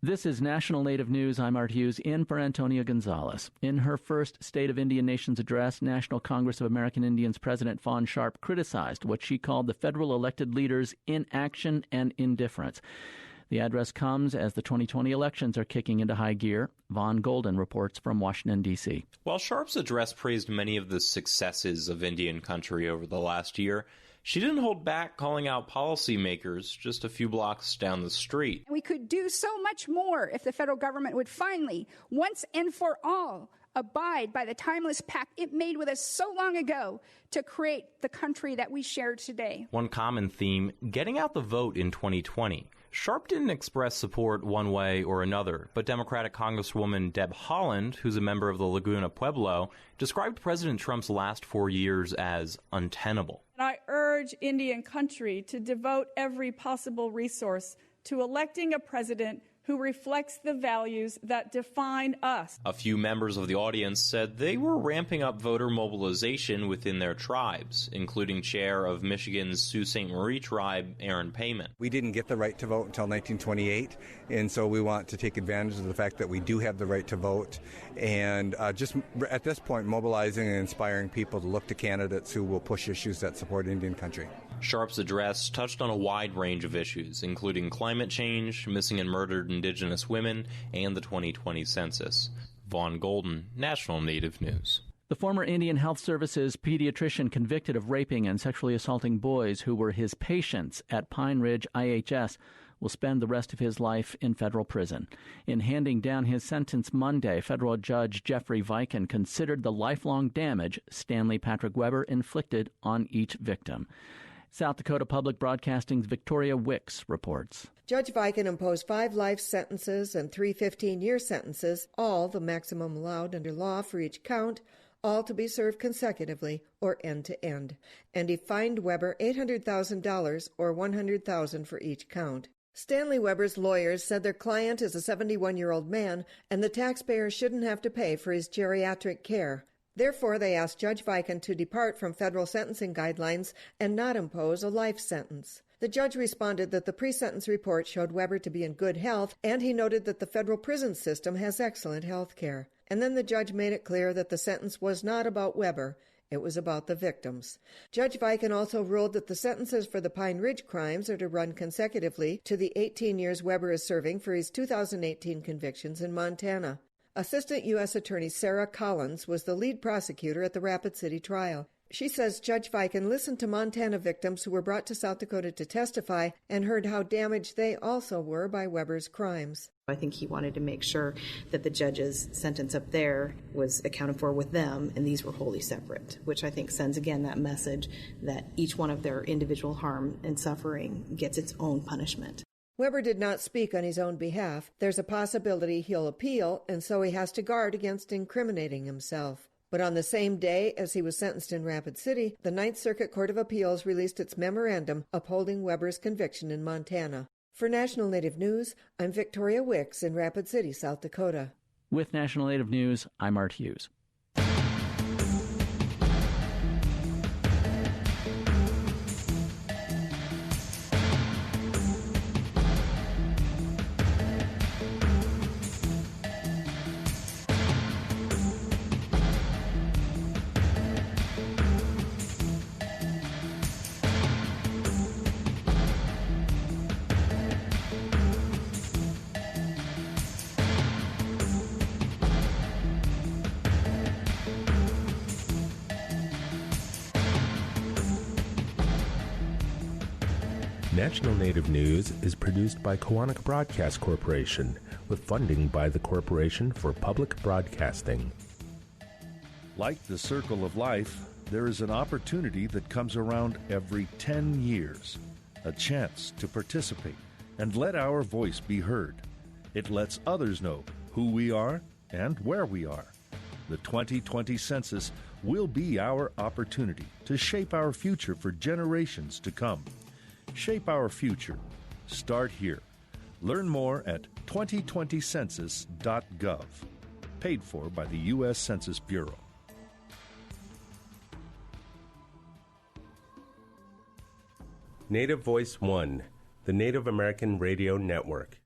This is National Native News. I'm Art Hughes, in for Antonia Gonzalez. In her first State of Indian Nations address, National Congress of American Indians President Fawn criticized what she called the federal elected leaders' inaction and indifference. The address comes as the 2020 elections are kicking into high gear. Vaughn Golden reports from Washington, D.C. While Sharp's address praised many of the successes of Indian country over the last year, she didn't hold back calling out policymakers just a few blocks down the street. We could do so much more if the federal government would finally, once and for all, abide by the timeless pact it made with us so long ago to create the country that we share today. One common theme, getting out the vote in 2020. Sharp didn't express support one way or another, but Democratic Congresswoman Deb Haaland, who's a member of the Laguna Pueblo, described President Trump's last 4 years as untenable. I urge Indian country to devote every possible resource to electing a president who reflects the values that define us. A few members of the audience said they were ramping up voter mobilization within their tribes, including chair of Michigan's Sault Ste. Marie tribe, Aaron Payman. We didn't get the right to vote until 1928, and so we want to take advantage of the fact that we do have the right to vote, and just at this point mobilizing and inspiring people to look to candidates who will push issues that support Indian country. Sharp's address touched on a wide range of issues, including climate change, missing and murdered Indigenous women, and the 2020 census. Vaughn Golden, National Native News. The former Indian Health Services pediatrician convicted of raping and sexually assaulting boys who were his patients at Pine Ridge IHS will spend the rest of his life in federal prison. In handing down his sentence Monday, federal judge Jeffrey Viken considered the lifelong damage Stanley Patrick Weber inflicted on each victim. South Dakota Public Broadcasting's Victoria Wicks reports. Judge Viken imposed 5 life sentences and 3 15-year sentences, all the maximum allowed under law for each count, all to be served consecutively or end to end. And he fined Weber $800,000 or $100,000 for each count. Stanley Weber's lawyers said their client is a 71-year-old man and the taxpayer shouldn't have to pay for his geriatric care. Therefore, they asked Judge Viken to depart from federal sentencing guidelines and not impose a life sentence. The judge responded that the pre-sentence report showed Weber to be in good health, and he noted that the federal prison system has excellent health care. And then the judge made it clear that the sentence was not about Weber. It was about the victims. Judge Viken also ruled that the sentences for the Pine Ridge crimes are to run consecutively to the 18 years Weber is serving for his 2018 convictions in Montana. Assistant U.S. Attorney Sarah Collins was the lead prosecutor at the Rapid City trial. She says Judge Viken listened to Montana victims who were brought to South Dakota to testify and heard how damaged they also were by Weber's crimes. I think he wanted to make sure that the judge's sentence up there was accounted for with them, and these were wholly separate, which I think sends again that message that each one of their individual harm and suffering gets its own punishment. Weber did not speak on his own behalf. There's a possibility he'll appeal, and so he has to guard against incriminating himself. But on the same day as he was sentenced in Rapid City, the Ninth Circuit Court of Appeals released its memorandum upholding Weber's conviction in Montana. For National Native News, I'm Victoria Wicks in Rapid City, South Dakota. With National Native News, I'm Art Hughes. National Native News is produced by Kawanak Broadcast Corporation with funding by the Corporation for Public Broadcasting. Like the circle of life, there is an opportunity that comes around every 10 years, a chance to participate and let our voice be heard. It lets others know who we are and where we are. The 2020 census will be our opportunity to shape our future for generations to come. Shape our future. Start here. Learn more at 2020census.gov. Paid for by the U.S. Census Bureau. Native Voice One, the Native American Radio Network.